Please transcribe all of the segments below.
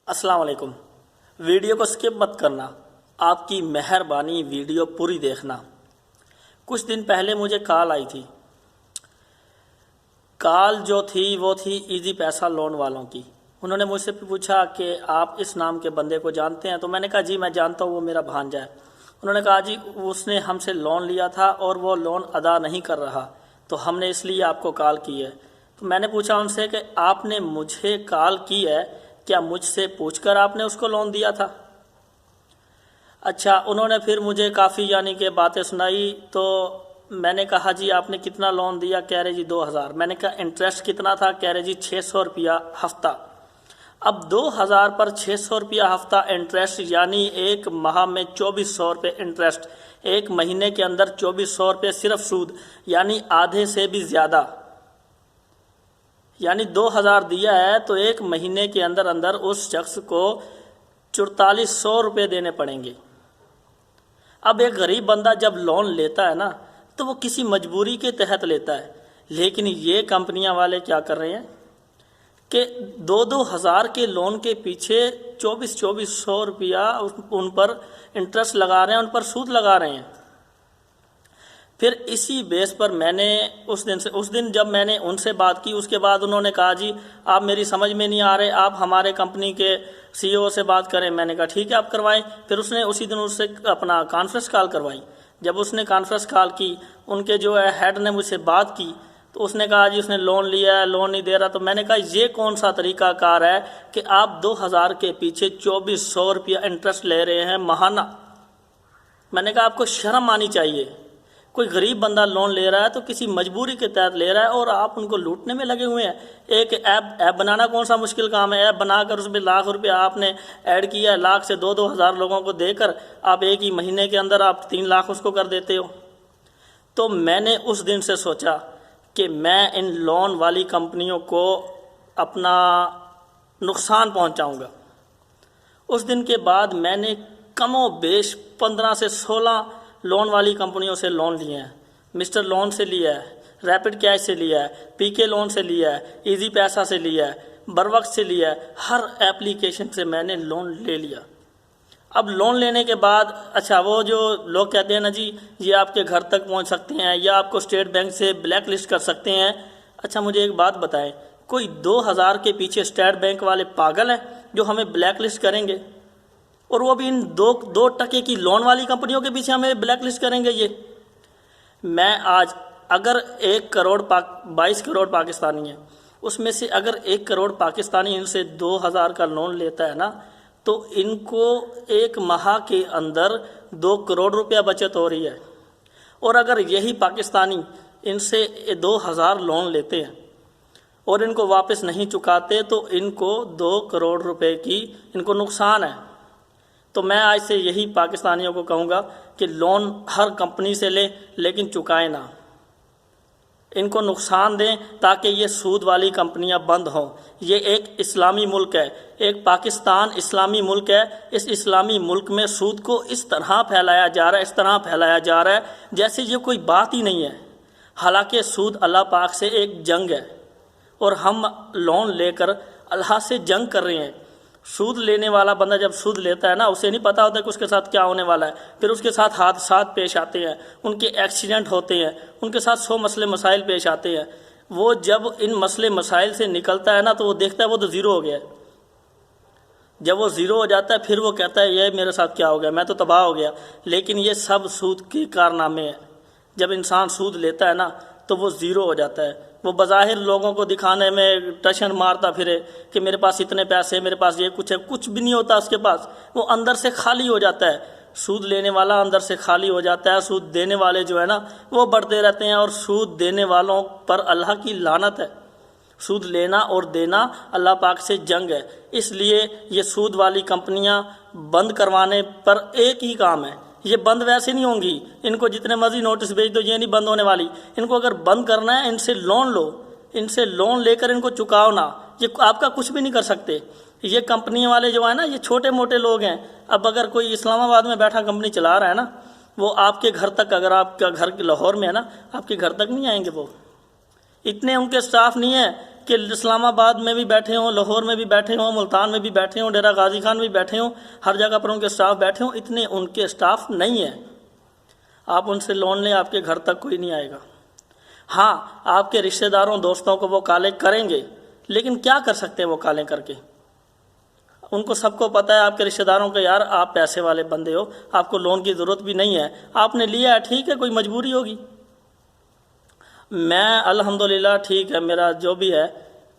अस्सलाम वालेकुम। वीडियो को स्किप मत करना, आपकी मेहरबानी वीडियो पूरी देखना। कुछ दिन पहले मुझे कॉल आई थी। कॉल जो थी वो थी इजी पैसा लोन वालों की। उन्होंने मुझसे पूछा कि आप इस नाम के बंदे को जानते हैं, तो मैंने कहा जी मैं जानता हूँ, वो मेरा भांजा है। उन्होंने कहा जी उसने हमसे लोन लिया था और वो लोन अदा नहीं कर रहा, तो हमने इसलिए आपको कॉल की है। तो मैंने पूछा उनसे कि आपने मुझे कॉल की है, क्या मुझसे पूछकर आपने उसको लोन दिया था? अच्छा, उन्होंने फिर मुझे काफ़ी यानी कि बातें सुनाई। तो मैंने कहा जी आपने कितना लोन दिया? कह रहे जी 2000। मैंने कहा इंटरेस्ट कितना था? कह रहे जी 600 रुपया हफ्ता। अब 2000 पर 600 रुपया हफ्ता इंटरेस्ट, यानी एक माह में 2400 रुपये इंटरेस्ट, एक महीने के अंदर 2400 रुपये सिर्फ सूद, यानी आधे से भी ज़्यादा। यानी 2000 दिया है तो एक महीने के अंदर अंदर उस शख्स को 4400 रुपये देने पड़ेंगे। अब एक गरीब बंदा जब लोन लेता है ना, तो वो किसी मजबूरी के तहत लेता है। लेकिन ये कंपनियां वाले क्या कर रहे हैं कि 2-2 हज़ार के लोन के पीछे 2400 रुपया उन पर इंटरेस्ट लगा रहे हैं, उन पर सूद लगा रहे हैं। फिर इसी बेस पर मैंने उस दिन जब मैंने उनसे बात की, उसके बाद उन्होंने कहा जी आप मेरी समझ में नहीं आ रहे, आप हमारे कंपनी के सीईओ से बात करें। मैंने कहा ठीक है आप करवाएं। फिर उसने उसी दिन उससे अपना कॉन्फ्रेंस कॉल करवाई। जब उसने कॉन्फ्रेंस कॉल की, उनके जो है हेड ने मुझसे बात की, तो उसने कहा जी उसने लोन लिया है, लोन नहीं दे रहा। तो मैंने कहा ये कौन सा तरीकाकार है कि आप 2000 के पीछे 2400 रुपया इंटरेस्ट ले रहे हैं महाना? मैंने कहा आपको शर्म आनी चाहिए। कोई गरीब बंदा लोन ले रहा है तो किसी मजबूरी के तहत ले रहा है और आप उनको लूटने में लगे हुए हैं। एक ऐप बनाना कौन सा मुश्किल काम है? ऐप बनाकर उसमें लाख रुपया आपने ऐड किया है, लाख से 2-2 हज़ार लोगों को देकर आप एक ही महीने के अंदर आप 3 लाख उसको कर देते हो। तो मैंने उस दिन से सोचा कि मैं इन लोन वाली कंपनियों को अपना नुकसान पहुंचाऊंगा। उस दिन के बाद मैंने कमो बेश 15 से 16 लोन वाली कंपनियों से लोन लिए हैं। मिस्टर लोन से लिया है, रैपिड कैश से लिया है, पीके लोन से लिया है, इजी पैसा से लिया है, बरवक्त से लिया है, हर एप्लीकेशन से मैंने लोन ले लिया। अब लोन लेने के बाद अच्छा, वो जो लोग कहते हैं ना जी ये आपके घर तक पहुंच सकते हैं या आपको स्टेट बैंक से ब्लैक लिस्ट कर सकते हैं। अच्छा मुझे एक बात बताएं, कोई 2000 के पीछे स्टेट बैंक वाले पागल हैं जो हमें ब्लैक लिस्ट करेंगे? और वो भी इन 2% की लोन वाली कंपनियों के पीछे हमें ब्लैक लिस्ट करेंगे? ये मैं आज अगर 22 करोड़ पाकिस्तानी है, उसमें से अगर 1 करोड़ पाकिस्तानी इनसे 2000 का लोन लेता है ना, तो इनको एक माह के अंदर 2 करोड़ रुपया बचत हो रही है। और अगर यही पाकिस्तानी इनसे 2000 लोन लेते हैं और इनको वापस नहीं चुकाते, तो इनको 2 करोड़ रुपए की इनको नुकसान है। तो मैं आज से यही पाकिस्तानियों को कहूँगा कि लोन हर कंपनी से ले, लेकिन चुकाएं ना, इनको नुकसान दें ताकि ये सूद वाली कंपनियां बंद हों। ये एक इस्लामी मुल्क है, एक पाकिस्तान इस्लामी मुल्क है। इस इस्लामी मुल्क में सूद को इस तरह फैलाया जा रहा है, इस तरह फैलाया जा रहा है जैसे ये कोई बात ही नहीं है। हालांकि सूद अल्लाह पाक से एक जंग है और हम लोन लेकर अल्लाह से जंग कर रहे हैं। सूद लेने वाला बंदा जब सूद लेता है ना, उसे नहीं पता होता कि उसके साथ क्या होने वाला है। फिर उसके साथ हादसात पेश आते हैं, उनके एक्सीडेंट होते हैं, उनके साथ 100 मसले मसाइल पेश आते हैं। वो जब इन मसले मसाइल से निकलता है ना, तो वो देखता है वो तो ज़ीरो हो गया है। जब वो ज़ीरो हो जाता है फिर वो कहता है ये मेरे साथ क्या हो गया, मैं तो तबाह हो गया। लेकिन ये सब सूद के कारनामे हैं। जब इंसान सूद लेता है ना, तो वो ज़ीरो हो जाता है। वो बज़ाहिर लोगों को दिखाने में टशन मारता फिरे कि मेरे पास इतने पैसे, मेरे पास ये कुछ है, कुछ भी नहीं होता उसके पास। वो अंदर से खाली हो जाता है। सूद लेने वाला अंदर से खाली हो जाता है। सूद देने वाले जो है ना, वो बढ़ते रहते हैं। और सूद देने वालों पर अल्लाह की लानत है। सूद लेना और देना अल्लाह पाक से जंग है। इसलिए ये सूद वाली कंपनियां बंद करवाने पर एक ही काम है, ये बंद वैसे नहीं होंगी। इनको जितने मर्जी नोटिस भेज दो, ये नहीं बंद होने वाली। इनको अगर बंद करना है, इनसे लोन लो, इनसे लोन लेकर इनको चुकाओ ना। ये आपका कुछ भी नहीं कर सकते। ये कंपनी वाले जो है ना, ये छोटे मोटे लोग हैं। अब अगर कोई इस्लामाबाद में बैठा कंपनी चला रहा है ना, वो आपके घर तक, अगर आपका घर लाहौर में है ना, आपके घर तक नहीं आएंगे। वो इतने उनके स्टाफ नहीं है कि इस्लामाबाद में भी बैठे हों, लाहौर में भी बैठे हों, मुल्तान में भी बैठे हों, डेरा गाजी खान में भी बैठे हों, हर जगह पर उनके स्टाफ बैठे हों, इतने उनके स्टाफ नहीं है। आप उनसे लोन लें, आपके घर तक कोई नहीं आएगा। हाँ, आपके रिश्तेदारों दोस्तों को वो काले करेंगे, लेकिन क्या कर सकते हैं वो काले करके? उनको सबको पता है आपके रिश्तेदारों को, यार आप पैसे वाले बंदे हो, आपको लोन की ज़रूरत भी नहीं है, आपने लिया है, ठीक है, कोई मजबूरी होगी। मैं अल्हम्दुलिल्लाह ठीक है, मेरा जो भी है,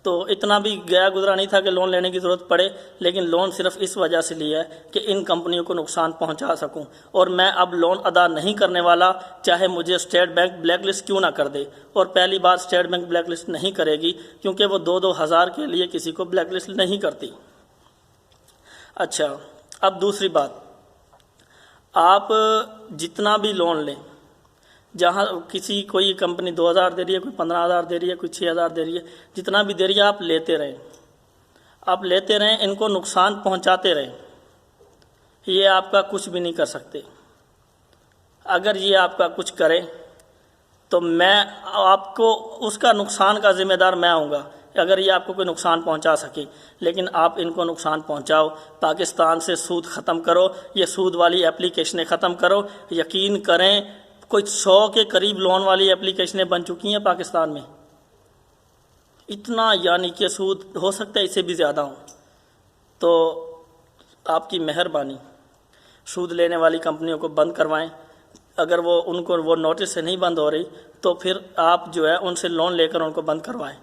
तो इतना भी गया गुजरा नहीं था कि लोन लेने की ज़रूरत पड़े, लेकिन लोन सिर्फ इस वजह से लिया है कि इन कंपनियों को नुकसान पहुंचा सकूं। और मैं अब लोन अदा नहीं करने वाला, चाहे मुझे स्टेट बैंक ब्लैकलिस्ट क्यों ना कर दे। और पहली बार स्टेट बैंक ब्लैकलिस्ट नहीं करेगी, क्योंकि वो 2-2 हज़ार के लिए किसी को ब्लैकलिस्ट नहीं करती। अच्छा, अब दूसरी बात, आप जितना भी लोन लें, जहाँ किसी कोई कंपनी 2,000 दे रही है, कोई 15,000 दे रही है, कोई 6,000 दे रही है, जितना भी दे रही है आप लेते रहें, आप लेते रहें, इनको नुकसान पहुँचाते रहें। ये आपका कुछ भी नहीं कर सकते। अगर ये आपका कुछ करें तो मैं आपको उसका नुकसान का ज़िम्मेदार मैं आऊँगा, अगर ये आपको कोई नुकसान पहुंचा सके। लेकिन आप इनको नुकसान पहुंचाओ, पाकिस्तान से सूद ख़त्म करो, ये सूद वाली एप्लीकेशनें ख़त्म करो। यकीन करें, कोई 100 के करीब लोन वाली एप्लीकेशनें बन चुकी हैं पाकिस्तान में। इतना यानी कि सूद हो सकता है इससे भी ज़्यादा हो। तो आपकी मेहरबानी, सूद लेने वाली कंपनियों को बंद करवाएं। अगर वो उनको वो नोटिस से नहीं बंद हो रही, तो फिर आप जो है उनसे लोन लेकर उनको बंद करवाएं।